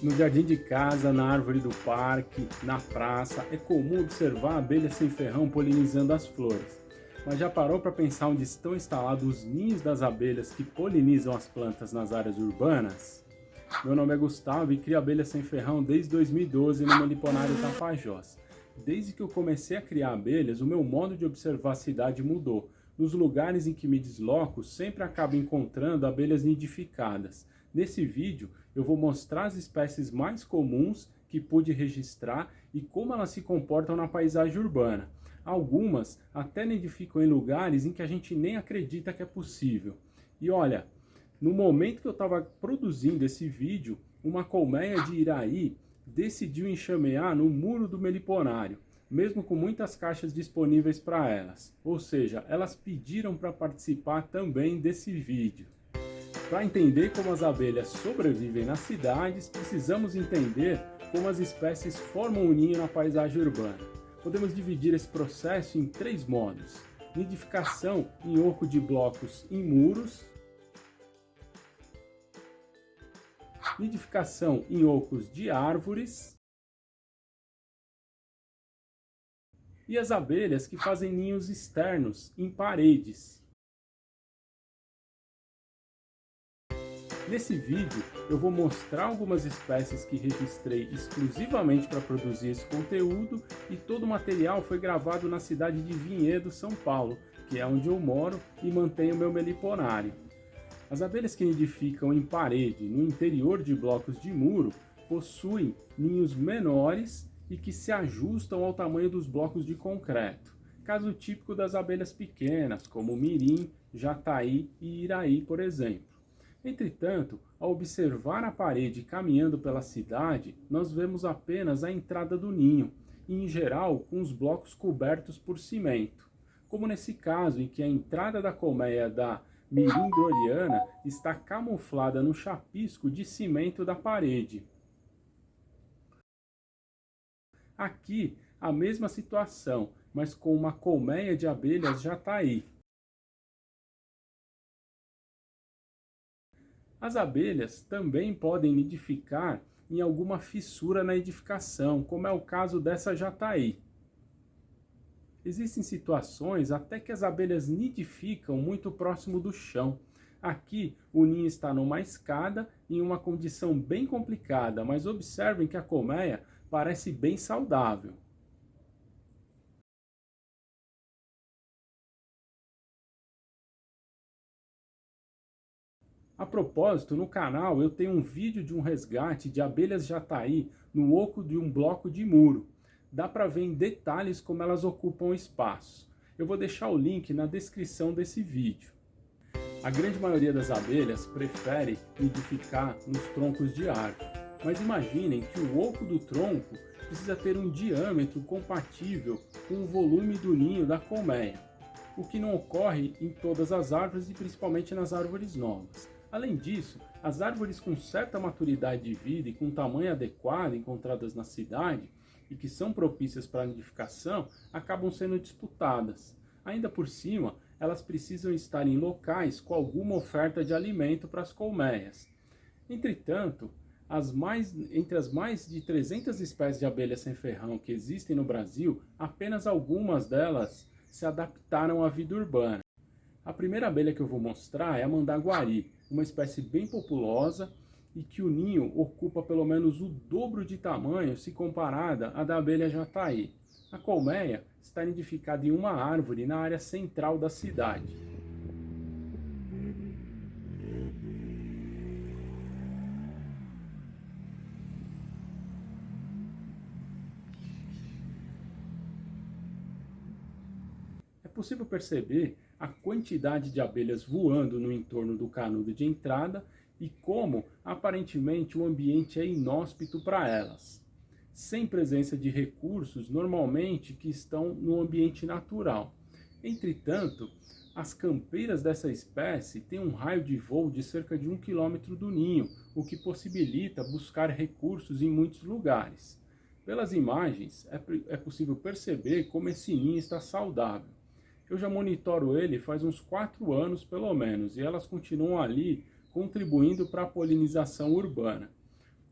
No jardim de casa, na árvore do parque, na praça, é comum observar abelhas sem ferrão polinizando as flores. Mas já parou para pensar onde estão instalados os ninhos das abelhas que polinizam as plantas nas áreas urbanas? Meu nome é Gustavo e crio abelhas sem ferrão desde 2012 no Meliponário Tapajós. Desde que eu comecei a criar abelhas, o meu modo de observar a cidade mudou. Nos lugares em que me desloco, sempre acabo encontrando abelhas nidificadas. Nesse vídeo, eu vou mostrar as espécies mais comuns que pude registrar e como elas se comportam na paisagem urbana. Algumas até nidificam em lugares em que a gente nem acredita que é possível. E olha, no momento que eu estava produzindo esse vídeo, uma colmeia de Iraí decidiu enxamear no muro do meliponário, mesmo com muitas caixas disponíveis para elas. Ou seja, elas pediram para participar também desse vídeo. Para entender como as abelhas sobrevivem nas cidades, precisamos entender como as espécies formam o ninho na paisagem urbana. Podemos dividir esse processo em 3 modos: nidificação em oco de blocos em muros, nidificação em ocos de árvores e as abelhas que fazem ninhos externos em paredes. Nesse vídeo eu vou mostrar algumas espécies que registrei exclusivamente para produzir esse conteúdo e todo o material foi gravado na cidade de Vinhedo, São Paulo, que é onde eu moro e mantenho meu meliponário. As abelhas que nidificam em parede, no interior de blocos de muro, possuem ninhos menores e que se ajustam ao tamanho dos blocos de concreto, caso típico das abelhas pequenas, como mirim, jataí e iraí, por exemplo. Entretanto, ao observar a parede caminhando pela cidade, nós vemos apenas a entrada do ninho, e em geral com os blocos cobertos por cimento, como nesse caso em que a entrada da colmeia da mirim droliana está camuflada no chapisco de cimento da parede. Aqui, a mesma situação, mas com uma colmeia de abelhas jataí. As abelhas também podem nidificar em alguma fissura na edificação, como é o caso dessa jataí. Existem situações até que as abelhas nidificam muito próximo do chão. Aqui o ninho está numa escada em uma condição bem complicada, mas observem que a colmeia parece bem saudável. A propósito, no canal eu tenho um vídeo de um resgate de abelhas jataí no oco de um bloco de muro. Dá para ver em detalhes como elas ocupam o espaço. Eu vou deixar o link na descrição desse vídeo. A grande maioria das abelhas prefere nidificar nos troncos de árvore, mas imaginem que o oco do tronco precisa ter um diâmetro compatível com o volume do ninho da colmeia, o que não ocorre em todas as árvores e principalmente nas árvores novas. Além disso, as árvores com certa maturidade de vida e com tamanho adequado encontradas na cidade e que são propícias para a nidificação acabam sendo disputadas. Ainda por cima, elas precisam estar em locais com alguma oferta de alimento para as colmeias. Entretanto, entre as mais de 300 espécies de abelhas sem ferrão que existem no Brasil, apenas algumas delas se adaptaram à vida urbana. A primeira abelha que eu vou mostrar é a mandaguari, uma espécie bem populosa e que o ninho ocupa pelo menos o dobro de tamanho se comparada à da abelha jataí. A colmeia está nidificada em uma árvore na área central da cidade. É possível perceber a quantidade de abelhas voando no entorno do canudo de entrada e como, aparentemente, o ambiente é inóspito para elas, sem presença de recursos normalmente que estão no ambiente natural. Entretanto, as campeiras dessa espécie têm um raio de voo de cerca de 1 km do ninho, o que possibilita buscar recursos em muitos lugares. Pelas imagens, é possível perceber como esse ninho está saudável. Eu já monitoro ele faz uns 4 anos pelo menos, e elas continuam ali contribuindo para a polinização urbana.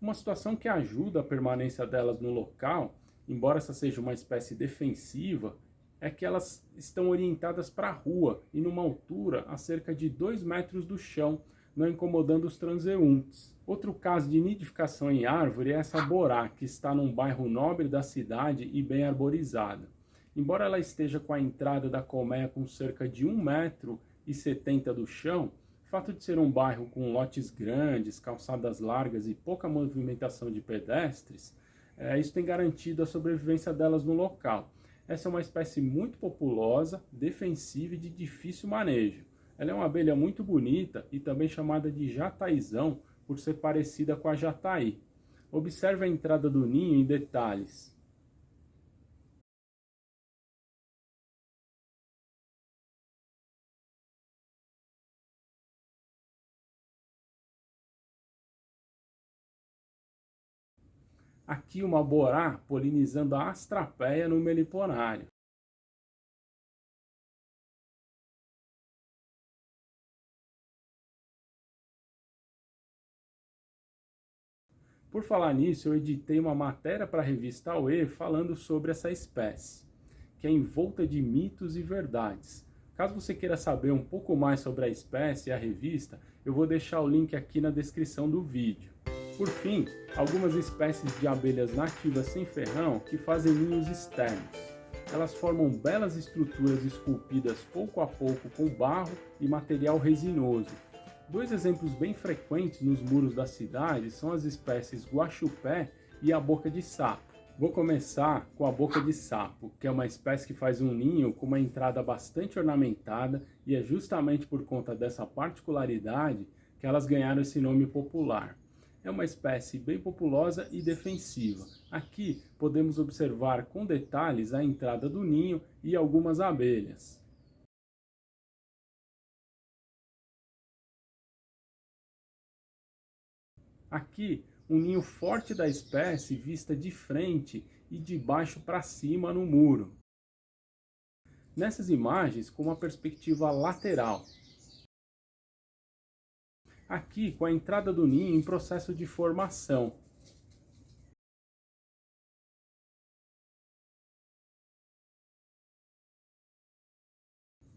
Uma situação que ajuda a permanência delas no local, embora essa seja uma espécie defensiva, é que elas estão orientadas para a rua e numa altura a cerca de 2 metros do chão, não incomodando os transeuntes. Outro caso de nidificação em árvore é essa borá, que está num bairro nobre da cidade e bem arborizada. Embora ela esteja com a entrada da colmeia com cerca de 1,70 m do chão, o fato de ser um bairro com lotes grandes, calçadas largas e pouca movimentação de pedestres, isso tem garantido a sobrevivência delas no local. Essa é uma espécie muito populosa, defensiva e de difícil manejo. Ela é uma abelha muito bonita e também chamada de jataizão por ser parecida com a jataí. Observe a entrada do ninho em detalhes. Aqui uma borá polinizando a astrapeia no meliponário. Por falar nisso, eu editei uma matéria para a revista Aue falando sobre essa espécie, que é envolta de mitos e verdades. Caso você queira saber um pouco mais sobre a espécie e a revista, eu vou deixar o link aqui na descrição do vídeo. Por fim, algumas espécies de abelhas nativas sem ferrão que fazem ninhos externos. Elas formam belas estruturas esculpidas pouco a pouco com barro e material resinoso. Dois exemplos bem frequentes nos muros da cidade são as espécies guaxupé e a boca de sapo. Vou começar com a boca de sapo, que é uma espécie que faz um ninho com uma entrada bastante ornamentada e é justamente por conta dessa particularidade que elas ganharam esse nome popular. É uma espécie bem populosa e defensiva. Aqui podemos observar com detalhes a entrada do ninho e algumas abelhas. Aqui, um ninho forte da espécie vista de frente e de baixo para cima no muro. Nessas imagens, com uma perspectiva lateral. Aqui, com a entrada do ninho em processo de formação.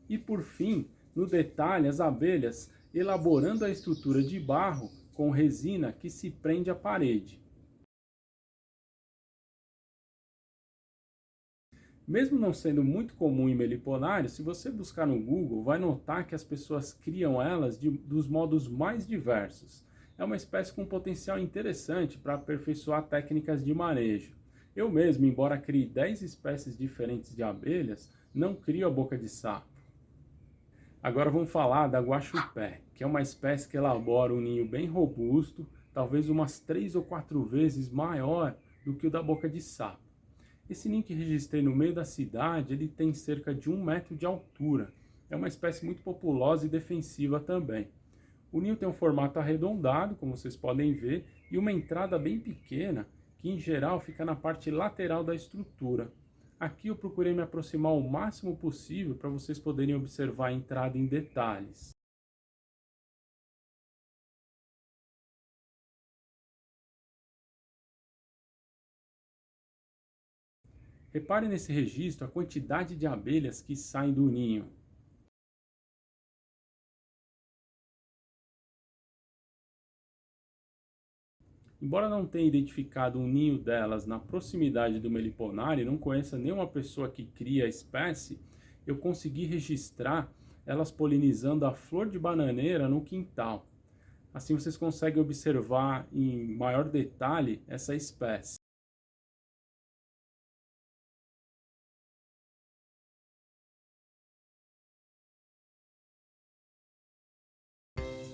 E por fim, no detalhe, as abelhas elaborando a estrutura de barro com resina que se prende à parede. Mesmo não sendo muito comum em meliponários, se você buscar no Google, vai notar que as pessoas criam elas dos modos mais diversos. É uma espécie com potencial interessante para aperfeiçoar técnicas de manejo. Eu mesmo, embora crie 10 espécies diferentes de abelhas, não crio a boca de sapo. Agora vamos falar da guaxupé, que é uma espécie que elabora um ninho bem robusto, talvez umas 3 ou 4 vezes maior do que o da boca de sapo. Esse ninho que registrei no meio da cidade, ele tem cerca de 1 m de altura. É uma espécie muito populosa e defensiva também. O ninho tem um formato arredondado, como vocês podem ver, e uma entrada bem pequena, que em geral fica na parte lateral da estrutura. Aqui eu procurei me aproximar o máximo possível para vocês poderem observar a entrada em detalhes. Repare nesse registro a quantidade de abelhas que saem do ninho. Embora não tenha identificado um ninho delas na proximidade do meliponário e não conheça nenhuma pessoa que cria a espécie, eu consegui registrar elas polinizando a flor de bananeira no quintal. Assim vocês conseguem observar em maior detalhe essa espécie.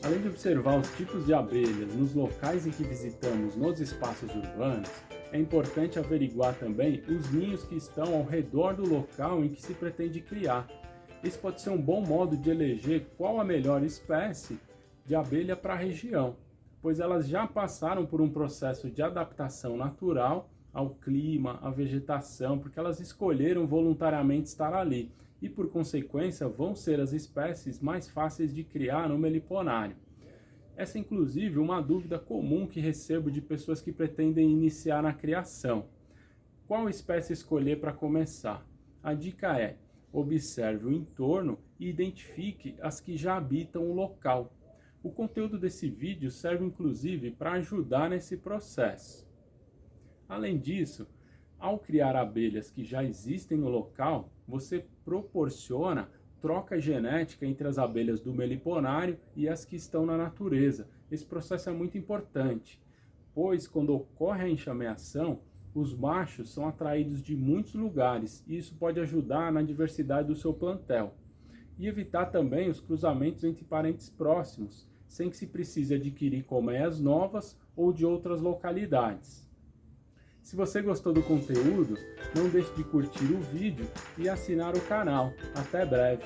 Além de observar os tipos de abelhas nos locais em que visitamos nos espaços urbanos, é importante averiguar também os ninhos que estão ao redor do local em que se pretende criar. Esse pode ser um bom modo de eleger qual a melhor espécie de abelha para a região, pois elas já passaram por um processo de adaptação natural ao clima, à vegetação, porque elas escolheram voluntariamente estar ali e, por consequência, vão ser as espécies mais fáceis de criar no meliponário. Essa é inclusive uma dúvida comum que recebo de pessoas que pretendem iniciar na criação. Qual espécie escolher para começar? A dica é: observe o entorno e identifique as que já habitam o local. O conteúdo desse vídeo serve inclusive para ajudar nesse processo. Além disso, ao criar abelhas que já existem no local, você proporciona troca genética entre as abelhas do meliponário e as que estão na natureza. Esse processo é muito importante, pois quando ocorre a enxameação, os machos são atraídos de muitos lugares e isso pode ajudar na diversidade do seu plantel. E evitar também os cruzamentos entre parentes próximos, sem que se precise adquirir colmeias novas ou de outras localidades. Se você gostou do conteúdo, não deixe de curtir o vídeo e assinar o canal. Até breve!